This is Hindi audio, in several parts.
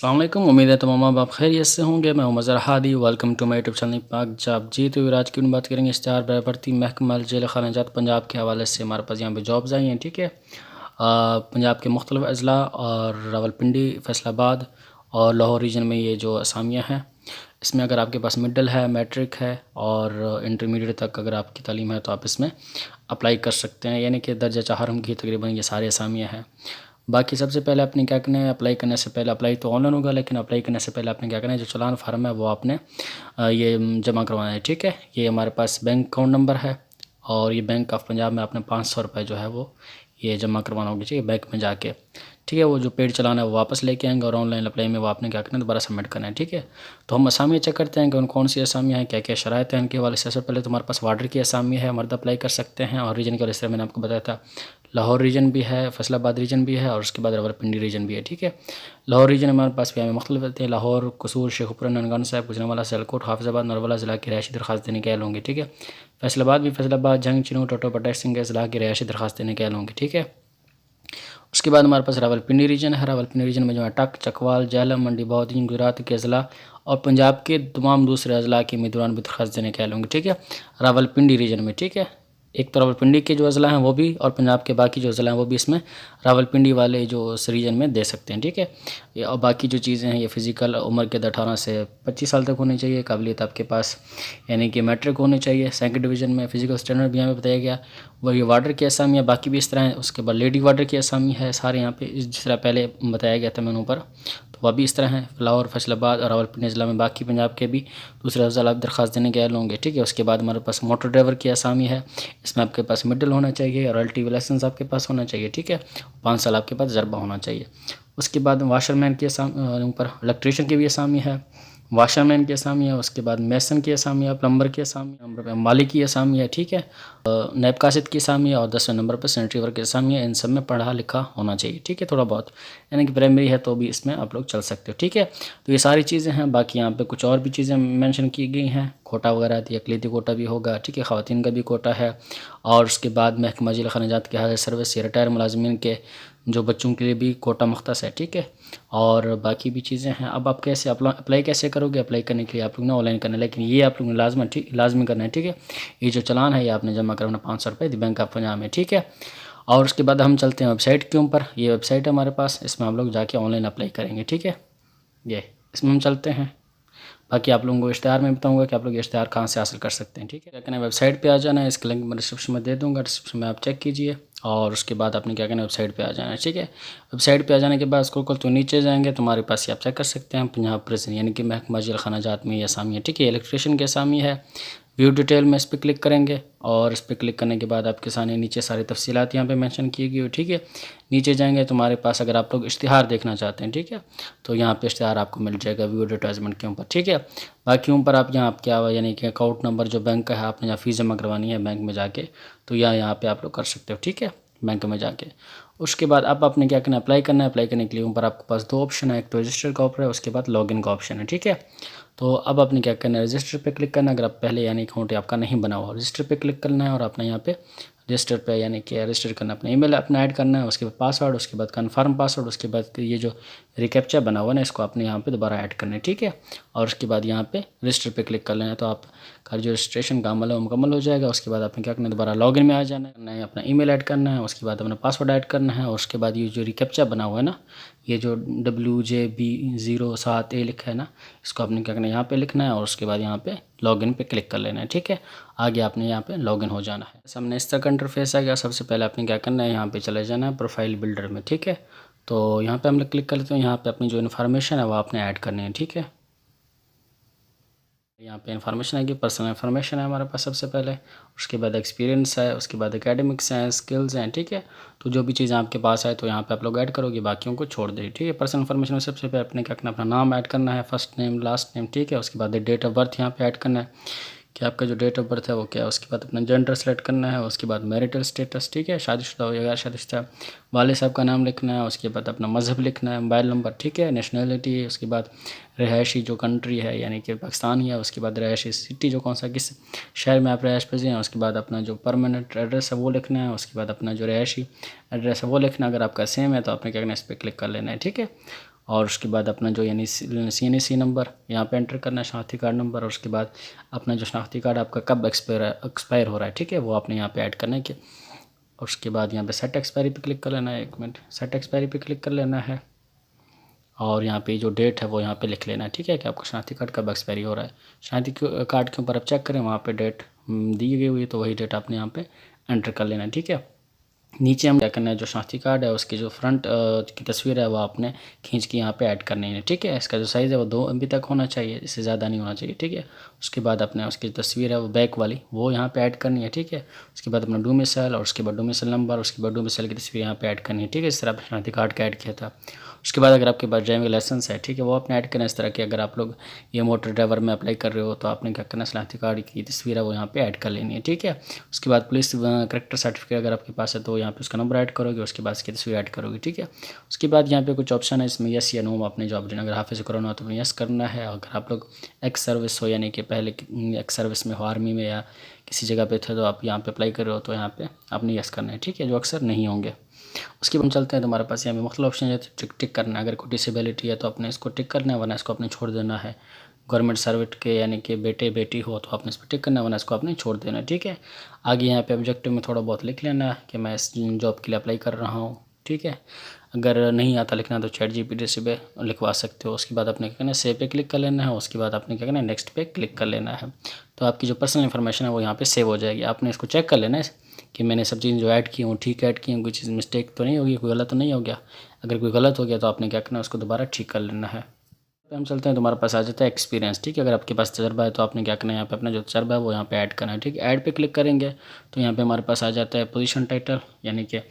अस्सलामुअलैकुम। उम्मीद है तमाम आप खैरियत से होंगे। मैं हूं Mazhar Hadi. Welcome to my YouTube channel पाक जाब जी। तो आज की बात करेंगे इश्तिहार भर्ती महकमा जेल खानाजात पंजाब के हवाले से। हमारे पास यहाँ पे जॉब्स आई हैं, ठीक है। पंजाब के मुख्तलिफ अजला और रावलपिंडी, फैसलाबाद और लाहौर रीजन में ये जो असामियाँ हैं, इसमें अगर आपके पास मिडल है, मैट्रिक है और इंटरमीडिएट तक अगर आपकी तालीम है तो आप इसमें अप्लाई कर सकते हैं। यानी कि दर्जा चाहरम की तकरीबन ये सारे असामियाँ हैं। बाकी सबसे पहले आपने क्या करना है, अप्लाई करने से पहले, अप्लाई तो ऑनलाइन होगा लेकिन अप्लाई करने से पहले आपने क्या करना है, जो चालान फार्म है वो आपने ये जमा करवाना है, ठीक है। ये हमारे पास बैंक अकाउंट नंबर है और ये बैंक ऑफ पंजाब में आपने 500 रुपये जो है वो ये जमा करवाना होगा, ठीक है, बैंक में जाके, ठीक है। वो जो पेड चलाना है वो वापस लेके आएंगे और ऑनलाइन अप्लाई में वो आपने क्या करना है, दोबारा सबमिट करना है, ठीक है। तो हम असामियाँ चेक करते हैं कि उन कौन सी असामियाँ हैं, क्या क्या शराइत हैं इनके हवाले से। सबसे पहले तो हमारे पास वार्डर की असामी है, मर्द अप्लाई कर सकते हैं। और रीजन के वाले से मैंने आपको बताया था, लाहौर रीजन भी है, फैसलाबाद रीजन भी है और उसके बाद रावलपिंडी रीजन भी है, ठीक है। लाहौर रीजन हमारे पास भी मुख्तलिफ होते हैं। लाहौर, कसूर, शेखपुरा, ननकाना साहिब, गुजरांवाला, सियालकोट, हाफिजाबाद, नरवला ज़िला की रिहायशी दरख्वास्त देने के एल होंगे, ठीक है। फैसलाबाद भी फैसलाबाद, जंग, चिनू, टोटो, पटाई, सिंह ज़िला की रिहायशी दरख्वास्त देने के एल होंगे, ठीक है। उसके बाद हमारे पास रावलपिंडी रीजन है। रावलपिंडी रीजन में जो है टक, चकवाल, झेलम, मंडी बहाउद्दीन, गुजरात के अजला और पंजाब के तमाम दूसरे अजला के उम्मीदवार भी दरख्वास्त देने के होंगे, ठीक है, रावलपिंडी रीजन में, ठीक है। एक तो रावलपिंडी के जो अजला हैं वो भी और पंजाब के बाकी जो अजला हैं वो भी इसमें रावलपिंडी वाले जो उस रीजन में दे सकते हैं, ठीक है। और बाकी जो चीज़ें हैं, ये फ़िज़िकल उम्र के 18 से 25 साल तक होनी चाहिए, काबिलियत आपके पास यानी कि मैट्रिक होनी चाहिए। सेकंड डिवीज़न में फ़िज़िकल स्टैंडर्ड भी यहाँ पे बताया गया। वही वार्डर की असामी है, बाकी भी इस तरह है। उसके बाद लेडी वार्डर की असामी है सारे यहाँ पे, जिस तरह पहले बताया गया था मैंने ऊपर, तो वह भी इस तरह है। लाहौर, फैसलाबाद और रावलपिंडी ज़िला में बाकी पंजाब के भी दूसरे अफजल दरख्वास्त देने के होंगे, ठीक है। उसके बाद हमारे पास मोटर ड्राइवर की असामी है। इसमें आपके पास मिडल होना चाहिए, रॉयल्टी लाइसेंस आपके पास होना चाहिए, ठीक है। 5 साल आपके पास तजर्बा होना चाहिए। उसके बाद वाशरमैन की ऊपर इलेक्ट्रीशियन की भी असामी है, वाशरमैन की असामी है। उसके बाद मेसन की असामी है, प्लम्बर की असामी है, नंबर पर माली की असामी है, ठीक है। नैब कासिद की असामी है और 10वें नंबर पर सैनिटरी वर्क की असामी है। इन सब में पढ़ा लिखा होना चाहिए, ठीक है, थोड़ा बहुत, यानी कि प्राइमरी है तो भी इसमें आप लोग चल सकते हो, ठीक है। तो ये सारी चीज़ें हैं। बाकी यहाँ पे कुछ और भी चीज़ें मेंशन की गई हैं, कोटा वगैरह थी, अकलीती कोटा भी होगा, ठीक है, ख़वातीन का भी कोटा है। और उसके बाद महकमा जेल खानाजात के हाज़िर सर्विस या रिटायर मुलाजमीन के जो बच्चों के लिए भी कोटा मुख्तस है, ठीक है। और बाकी भी चीज़ें हैं। अब आप कैसे अप्लाई कैसे करोगे, अप्लाई करने के लिए आप लोग ने ऑनलाइन करना है, लेकिन ये आप लोग ने लाजमी करना है, ठीक है। ये जो चालान है ये आपने जमा करवाना 500 रुपये बैंक ऑफ पंजाब में, ठीक है। और उसके बाद हम चलते हैं वेबसाइट के ऊपर। ये वेबसाइट है हमारे पास, इसमें हम लोग जाके ऑनलाइन अप्लाई करेंगे, ठीक है। ये इसमें हम चलते हैं। बाकी आप लोगों को इश्तिहार में बताऊंगा कि आप लोग इश्तिहार कहाँ से हासिल कर सकते हैं, ठीक है। क्या करना है, वेबसाइट पे आ जाना है। इसका लिंक मैं डिस्क्रिप्शन में दे दूँगा, डिस्क्रिप्शन में आप चेक कीजिए। और उसके बाद आपने क्या करना है, वेबसाइट पे आ जाना है, ठीक है। वेबसाइट पे आ जाने के बाद स्क्रॉल तो नीचे जाएंगे तो हमारे पास ये आप चेक कर सकते हैं, पंजाब प्रिजन यानी कि महकमा जेल खानाजात में ये असामी है, ठीक है। इलेक्ट्रीशियन की असामी है। व्यू डिटेल में इस पर क्लिक करेंगे और इस पर क्लिक करने के बाद आपके सामने नीचे सारी तफसीलात यहाँ पे मेंशन की गई हो, ठीक है। नीचे जाएंगे तो हमारे पास अगर आप लोग इश्तिहार देखना चाहते हैं, ठीक है, तो यहाँ पे इश्तिहार आपको मिल जाएगा व्यू एडवर्टाइजमेंट के ऊपर, ठीक है। बाकी ऊपर आप यहाँ क्या यानी कि अकाउंट नंबर जो बैंक का है, आपने जहाँ फ़ीस जमा करवानी है बैंक में जाके, तो यहाँ पे आप लोग कर सकते हो, ठीक है, बैंक में जाके। उसके बाद अब आपने क्या करना है, अप्लाई करना है। अप्लाई करने के लिए ऊपर आपके पास 2 ऑप्शन है, एक तो रजिस्टर का ऑप्शन है, उसके बाद लॉगिन का ऑप्शन है, ठीक है। तो अब आपने क्या करना है, रजिस्टर पे क्लिक करना है। अगर आप पहले यानी अकाउंट आपका नहीं बना हुआ, रजिस्टर पे क्लिक करना है और अपना यहाँ पे रजिस्टर पे यानी कि रजिस्टर करना, अपना ईमेल अपना ऐड करना है। उसके बाद पासवर्ड, उसके बाद कन्फर्म पासवर्ड, उसके बाद ये जो रिकैप्चा बना हुआ है ना, इसको आपने यहाँ पे दोबारा ऐड करना है, ठीक है। और उसके बाद यहाँ पे रजिस्टर पे क्लिक कर लेना है तो आपका जो रजिस्ट्रेशन का अमल है वो मुकम्मल हो जाएगा। उसके बाद आपने क्या करना है, दोबारा लॉगिन में आ जाना है, अपना ईमेल ऐड करना है, उसके बाद अपना पासवर्ड ऐड करना है। और उसके बाद ये जो रिकैप्चा बना हुआ है ना, ये जो WJB07A लिखा है ना, इसको आपने क्या करना है, यहाँ पे लिखना है और उसके बाद यहाँ पे लॉगिन पे क्लिक कर लेना है, ठीक है। आगे आपने यहाँ पे लॉगिन हो जाना है। सामने इस तरह का इंटरफेस आएगा। सबसे पहले आपने क्या करना है, यहाँ पे चले जाना है प्रोफाइल बिल्डर में, ठीक है। तो यहाँ पे हम लोग क्लिक कर लेते हैं। यहाँ पे अपनी जो इन्फॉर्मेशन है वो आपने ऐड करनी है, ठीक है। यहाँ पे इन्फॉर्मेशन आएगी, पर्सनल इन्फॉर्मेशन है हमारे पास सबसे पहले, उसके बाद एक्सपीरियंस है, उसके बाद एकेडमिक्स हैं, स्किल्स हैं, ठीक है। तो जो भी चीज़ आपके पास है तो यहाँ पे आप लोग ऐड करोगे, बाकियों को छोड़ दे, ठीक है। पर्सनल इन्फॉर्मेशन में सबसे पहले अपने क्या करना, अपना नाम ऐड करना है, फर्स्ट नेम लास्ट नेम, ठीक है। उसके बाद डेट ऑफ बर्थ यहाँ पे ऐड करना है कि आपका जो डेट ऑफ बर्थ है वो क्या है। उसके बाद अपना जेंडर सेलेक्ट करना है। उसके बाद मैरिटल स्टेटस, ठीक है, शादीशुदा हो या गैर शादीशुदा, वाले साहब का नाम लिखना है। उसके बाद अपना मज़हब लिखना है, मोबाइल नंबर, ठीक है, नेशनलिटी, उसके बाद रहायशी जो कंट्री है यानी कि पाकिस्तान ही है। उसके बाद रहायशी सिटी जो कौन सा किस शहर में आप रहायश पज़ीर हैं। उसके बाद अपना जो परमानेंट एड्रेस है वो लिखना है। उसके बाद अपना जो रहायशी एड्रेस है वो लिखना है। अगर आपका सेम है तो आपने क्या करना है, इस पर क्लिक कर लेना है, ठीक है। और उसके बाद अपना जो यानी CNC नंबर यहाँ पे एंटर करना है, शनाख्ती कार्ड नंबर, और उसके बाद अपना जो शनाख्ती कार्ड आपका कब एक्सपायर हो रहा है, ठीक है, वो आपने यहाँ पे ऐड करना है कि। और उसके बाद यहाँ पे सेट एक्सपायरी पे क्लिक कर लेना है, 1 मिनट, सेट एक्सपायरी पे क्लिक कर लेना है, और यहाँ पे जो डेट है वो यहाँ पे लिख लेना है, ठीक है, कि आपका शनाख्ती कार्ड कब एक्सपायरी हो रहा है। शनाख्ती कार्ड के ऊपर आप चेक करें, वहाँ पे डेट दी गई हुई है, तो वही डेट आपने यहाँ पे एंटर कर लेना है, ठीक है। नीचे हम क्या करना है, जो शनाख्ती कार्ड है उसकी जो फ्रंट की तस्वीर है वो आपने खींच के यहाँ पे ऐड करनी है, ठीक है। इसका जो साइज़ है वो 2 MB तक होना चाहिए, इससे ज़्यादा नहीं होना चाहिए, ठीक है। उसके बाद अपने उसकी तस्वीर है वो बैक वाली वो यहाँ पे ऐड करनी है, ठीक है। उसके बाद अपना डोमिसाइल, और उसके बाद डोमिसाइल नंबर, उसके बाद डोमिसाइल की तस्वीर यहाँ पे ऐड करनी है, ठीक है, इस तरह शनाख्ती कार्ड का ऐड किया था। उसके बाद अगर आपके पास ड्राइविंग लाइसेंस है, ठीक है, वो आपने ऐड करना है इस तरह के। अगर आप लोग ये मोटर ड्राइवर में अप्लाई कर रहे हो तो आपने क्या करना है, शनाख्ती कार्ड की तस्वीर है वो यहाँ पे ऐड कर लेनी है, ठीक है। उसके बाद पुलिस करेक्टर सर्टिफिकेट अगर आपके पास है तो यहाँ पे उसका नंबर ऐड करोगे, उसके बाद इसकी तस्वीर ऐड करोगे, ठीक है। उसके बाद यहाँ पे कुछ ऑप्शन है, इसमें यस या नो आपने जॉब देना। अगर हाफिज़ कुरान हो तो यस करना है। अगर आप लोग एक्स सर्विस हो, यानी कि पहले एक्स सर्विस में हो, आर्मी में या किसी जगह पे थे, तो आप यहाँ पे अप्लाई कर रहे हो तो यहाँ पे आपने यस करना है, ठीक है, जो अक्सर नहीं होंगे। उसके बाद हम चलते हैं तो हमारे पास यहाँ पे मुख्तलिफ ऑप्शन है, टिक करना है। अगर कोई डिसेबिलिटी है तो आपने इसको टिक करना है, वरना इसको आपने छोड़ देना है। गवर्नमेंट सर्वेंट के यानी कि बेटे बेटी हो तो आपने इस पर टिक करना है, वरना इसको आपने छोड़ देना है, ठीक है। आगे यहाँ पे ऑब्जेक्टिव में थोड़ा बहुत लिख लेना है कि मैं इस जॉब के लिए अप्लाई कर रहा हूँ, ठीक है। अगर नहीं आता लिखना तो ChatGPT से भी लिखवा सकते हो। उसके बाद आपने क्या करना है, सेव पे क्लिक कर लेना है। उसके बाद आपने क्या करना है, नेक्स्ट पे क्लिक कर लेना है। तो आपकी जो पर्सनल इन्फॉर्मेशन है वो यहाँ पे सेव हो जाएगी। आपने इसको चेक कर लेना है कि मैंने सब चीज़ जो ऐड की हूँ ठीक ऐड की हूँ, कोई चीज़ मिस्टेक तो नहीं होगी, कोई गलत तो नहीं हो गया। अगर कोई गलत हो गया तो आपने क्या करना है, उसको दोबारा ठीक कर लेना है। पे हम चलते हैं, तुम्हारे पास आ जाता है एक्सपीरियंस, ठीक है। अगर आपके पास तजर्बा है तो आपने क्या करना है, यहाँ पे अपना जो तजर्बा है वो यहाँ पे ऐड करना है, ठीक है। ऐड पे क्लिक करेंगे तो यहाँ पे हमारे पास आ जाता है पोजीशन टाइटल, यानी कि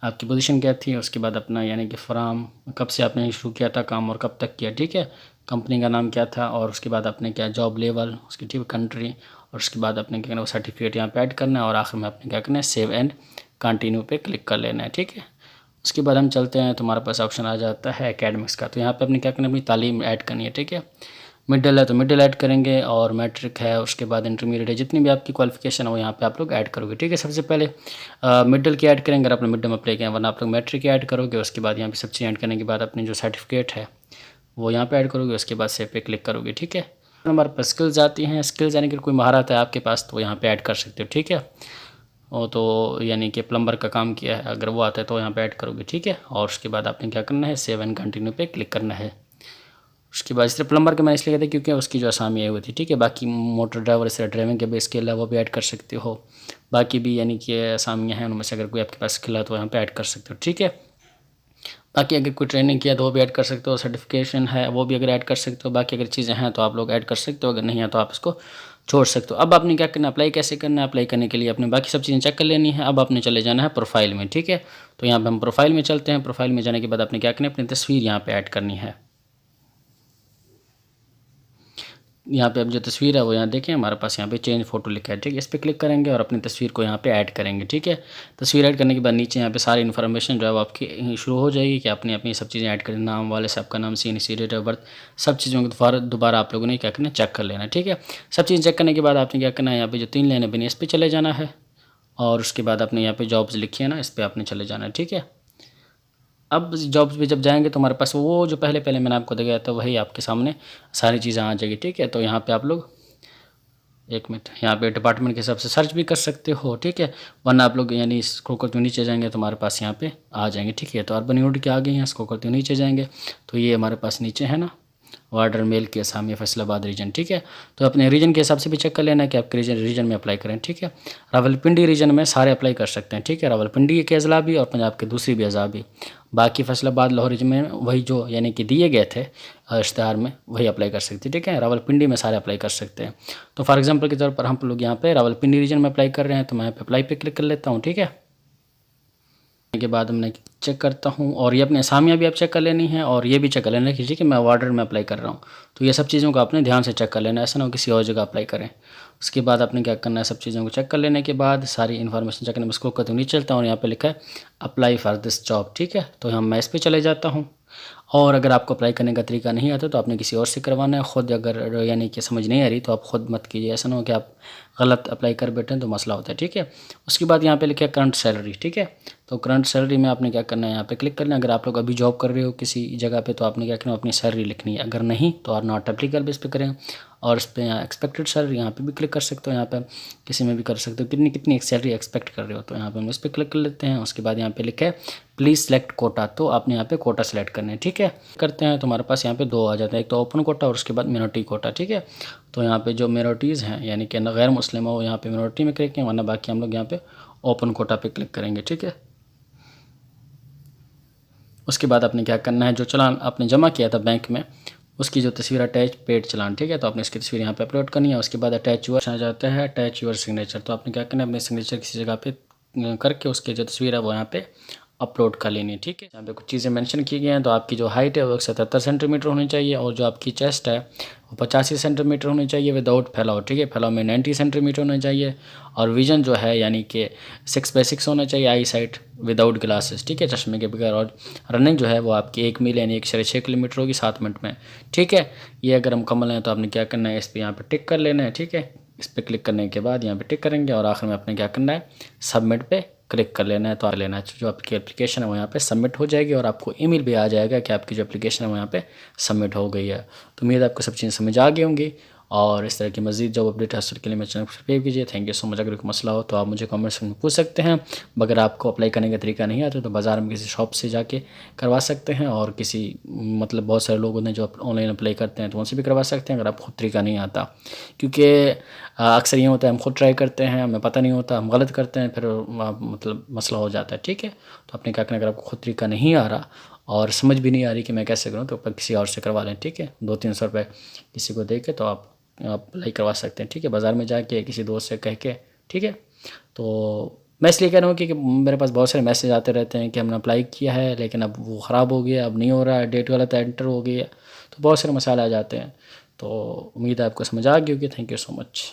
आपकी पोजीशन क्या थी। उसके बाद अपना यानी कि फ्राम कब से आपने शुरू किया था काम और कब तक किया, ठीक है। कंपनी का नाम क्या था, और उसके बाद आपने क्या जॉब लेवल उसकी, ठीक है, कंट्री, और उसके बाद आपने क्या करना है, वो सर्टिफिकेट यहाँ पे ऐड करना है, और आखिर में आपने क्या करना है, सेव एंड कंटिन्यू पे क्लिक कर लेना है, ठीक है। उसके बाद हम चलते हैं तो हमारे पास ऑप्शन आ जाता है एकेडमिक्स का। तो यहाँ पे अपने क्या करना है, अपनी तालीम ऐड करनी है, ठीक है। मिडिल है तो मिडिल ऐड करेंगे, और मैट्रिक है, उसके बाद इंटरमीडिएट है, जितनी भी आपकी क्वालिफिकेशन है वो यहाँ पे आप लोग ऐड करोगे, ठीक है। सबसे पहले मिडिल की ऐड करेंगे अगर आपने मिड में अप्लाई किया, वरना आप लोग मैट्रिक की ऐड करोगे। उसके बाद यहाँ पे सब चीज़ ऐड करने के बाद अपनी जो सर्टिफिकेट है वो यहाँ पे ऐड करोगे। उसके बाद सेव पे क्लिक करोगे, ठीक है। हमारे पास स्किल्स आती हैं, स्किल्स यानी कि कोई महारत है आपके पास तो यहाँ पे ऐड कर सकते हो, ठीक है। वो तो यानी कि प्लम्बर का काम किया है, अगर वो आता है तो यहाँ पे ऐड करोगे, ठीक है। और उसके बाद आपने क्या करना है, सेव एंड कंटिन्यू पे क्लिक करना है। उसके बाद सिर्फ प्लम्बर का मैंने इसलिए कहता क्योंकि उसकी जो आसामी आई हुई थी, ठीक है। बाकी मोटर ड्राइवर इस तरह ड्राइविंग के भी स्किल है वो भी ऐड कर सकते हो। बाकी भी यानी कि आसामियाँ हैं, उनमें से अगर कोई आपके पास स्किल है तो यहाँ पे ऐड कर सकते हो, ठीक है। बाकी अगर कोई ट्रेनिंग किया तो वो भी ऐड कर सकते हो, सर्टिफिकेशन है वो भी अगर ऐड कर सकते हो। बाकी अगर चीज़ें हैं तो आप लोग ऐड कर सकते हो, अगर नहीं है तो आप इसको छोड़ सकते हो। अब आपने क्या करना है, अप्लाई कैसे करना है। अप्लाई करने के लिए अपने बाकी सब चीज़ें चेक कर लेनी है। अब आपने चले जाना है प्रोफाइल में, ठीक है। तो यहाँ पर हम प्रोफाइल में चलते हैं। प्रोफाइल में जाने के बाद आपने क्या करना है, अपनी तस्वीर यहाँ पर ऐड करनी है। यहाँ पे अब जो तस्वीर है वो यहाँ देखें, हमारे पास यहाँ पे चेंज फोटो लिखा है, ठीक है। इस पर क्लिक करेंगे और अपनी तस्वीर को यहाँ पे ऐड करेंगे, ठीक है। तस्वीर ऐड करने के बाद नीचे यहाँ पे सारी इन्फॉर्मेशन जो है वो आपकी शुरू हो जाएगी कि आपने अपनी सब चीज़ें ऐड करें, नाम वाले से आपका नाम, CNC, डेट ऑफ बर्थ, सब चीज़ों को दोबारा आप लोगों ने क्या करना है, चेक कर लेना, ठीक है। सब चीज़ चेक करने के बाद आपने क्या करना है, यहाँ पे जो 3 लाइनें बनी इस पर चले जाना है, और उसके बाद आपने यहाँ पे जॉब्स लिखी है ना, इस पर आपने चले जाना है, ठीक है। अब जॉब्स पे जब जाएंगे तो हमारे पास वो जो पहले पहले मैंने आपको दिखाया था वही आपके सामने सारी चीज़ें आ जाएगी, ठीक है। तो यहाँ पे आप लोग 1 मिनट, यहाँ पे डिपार्टमेंट के हिसाब से सर्च भी कर सकते हो, ठीक है। वरना आप लोग यानी स्क्रॉल करते हुए नीचे जाएंगे तो हमारे पास यहाँ पे आ जाएंगे, ठीक है। तो अर्बन यूनिट के आगे हैं, स्क्रॉल करते हुए नीचे जाएंगे तो ये हमारे पास नीचे है ना, वार्डर मेल की असामी फैसलाबाद रीजन, ठीक है। तो अपने रीजन के हिसाब से भी चेक कर लेना है कि आपके रीजन में अप्लाई करें, ठीक है। रावलपिंडी रीजन में सारे अप्लाई कर सकते हैं, ठीक है। रावलपिंडी के अजला भी और पंजाब के दूसरी भी अजला भी। बाकी फैसलाबाद लाहौर रीजन में वही जो यानी कि दिए गए थे इश्तहार में वही अप्लाई कर सकते हैं, ठीक है। रावलपिंडी में सारे अप्लाई कर सकते हैं। तो फॉर एग्जाम्पल के तौर पर हम लोग यहाँ पे रावलपिंडी रीजन में अप्लाई कर रहे हैं, तो मैं यहाँ पे अप्लाई पे क्लिक कर लेता हूँ, ठीक है। के बाद मैं चेक करता हूँ, और ये अपनी असामियाँ भी आप चेक कर लेनी है, और ये भी चेक कर लेना कि ठीक है मैं वार्डर में अप्लाई कर रहा हूँ। तो ये सब चीज़ों को आपने ध्यान से चेक कर लेना, ऐसा ना हो किसी और जगह अप्लाई करें। उसके बाद आपने क्या करना है, सब चीज़ों को चेक कर लेने के बाद सारी इन्फॉर्मेशन चेक करने में उसको नहीं चलता हूँ, यहाँ पे लिखा है अप्लाई फॉर दिस जॉब, ठीक है। तो हम मैं इस पर चले जाता हूँ, और अगर आपको अप्लाई करने का तरीका नहीं आता तो आपने किसी और से करवाना है ख़ुद। अगर यानी कि समझ नहीं आ रही तो आप ख़ुद मत कीजिए, ऐसा ना हो कि आप गलत अप्लाई कर बैठें तो मसला होता है, ठीक है। उसके बाद यहाँ पे लिखा है करंट सैलरी, ठीक है। तो करंट सैलरी में आपने क्या करना है, यहाँ पे क्लिक करना है। अगर आप लोग अभी जॉब कर रहे हो किसी जगह पे तो आपने क्या करना है, अपनी सैलरी लिखनी है। अगर नहीं तो और नॉट एप्लीकेबल इस पर करें, और इस पर यहाँ एक्सपेक्टेड सैलरी यहाँ पे भी क्लिक कर सकते हो। यहाँ पे किसी में भी कर सकते हो कितनी कितनी एक सैलरी एक्सपेक्ट कर रहे हो, तो यहाँ पे हम इस पर क्लिक कर लेते हैं। उसके बाद यहाँ पे लिखा है प्लीज़ सेलेक्ट कोटा, तो आपने यहाँ पे कोटा सेलेक्ट करना है, ठीक है। करते हैं तो हमारे पास यहाँ पे दो आ जाते हैं, एक तो ओपन कोटा और उसके बाद मिनोरिटी कोटा, ठीक है। तो यहाँ पे जो मिनोरिटीज़ हैं यानी कि गैर मुस्लिम हो, यहाँ पे मिनोरिटी में क्लिक करें, वरना बाकी हम लोग यहाँ पे ओपन कोटा पे क्लिक करेंगे, ठीक है। उसके बाद आपने क्या करना है, जो चालान आपने जमा किया था बैंक में उसकी जो तस्वीर अटैच पेड चालान, ठीक है, तो आपने इसकी तस्वीर यहाँ पे अपलोड करनी है। उसके बाद अटैच यूर आ जाता है, अटैच यूर सिग्नेचर, तो आपने क्या करना है, अपने सिग्नेचर किसी जगह पे करके उसकी जो तस्वीर है वो यहाँ पे अपलोड कर लेनी है, ठीक है। यहाँ पे कुछ चीज़ें मेंशन की गई हैं, तो आपकी जो हाइट है वो 77 सेंटीमीटर होनी चाहिए, और जो आपकी चेस्ट है वो 85 सेंटीमीटर होनी चाहिए विदाउट फैलाव, ठीक है। फैलाव में 90 सेंटीमीटर होना चाहिए, और विजन जो है यानी कि 6/6 होना चाहिए, आई साइट विदाउट ग्लासेस, ठीक है, चश्मे के बगैर। और रनिंग जो है वो आपकी 1 मील यानी 1.6 किलोमीटर होगी 7 मिनट में, ठीक है। ये अगर मुकम्मल है तो आपने क्या करना है, इस पर यहाँ पर टिक कर लेना है, ठीक है। इस पर क्लिक करने के बाद यहाँ पे टिक करेंगे, और आखिर में आपने क्या करना है, सबमिट पे क्लिक कर लेना है। तो लेना है जो आपकी एप्लीकेशन है वो यहाँ पे सबमिट हो जाएगी, और आपको ईमेल भी आ जाएगा कि आपकी जो एप्लीकेशन है वो यहाँ पे सबमिट हो गई है। तो उम्मीद है आपको सब चीज़ें समझ आ गई होंगी, और इस तरह की मज़ीद जॉब अपडेट हासिल के लिए मेरे चैनल को सब्सक्राइब कीजिए। Thank you so much. अगर कोई मसला हो तो आप मुझे कमेंट्स में पूछ सकते हैं। अगर आपको अप्लाई करने का तरीका नहीं आता तो बाज़ार में किसी शॉप से जाके करवा सकते हैं, और किसी मतलब बहुत सारे लोग हैं जो ऑनलाइन अप्लाई करते हैं तो उनसे भी करवा सकते हैं अगर आपको खुद तरीका नहीं आता। क्योंकि अक्सर ये होता है हम खुद ट्राई करते हैं, हमें पता नहीं होता, हम गलत करते हैं, फिर मतलब मसला हो जाता है, ठीक है। तो आपने क्या करना, अगर आपको खुद तरीका नहीं आ रहा और समझ भी नहीं आ रही कि मैं कैसे करूँ, तो आप किसी और से करवा लें, ठीक है। 200-300 रुपये किसी को दे के तो आप अप्लाई करवा सकते हैं, ठीक है, बाज़ार में जाके किसी दोस्त से कह के, ठीक है। तो मैं इसलिए कह रहा हूँ कि मेरे पास बहुत सारे मैसेज आते रहते हैं कि हमने अप्लाई किया है लेकिन अब वो ख़राब हो गया, अब नहीं हो रहा है, डेट गलत एंटर हो गई है, तो बहुत सारे मसाले आ जाते हैं। तो उम्मीद है आपको समझ आ गई होगी। Thank you so much.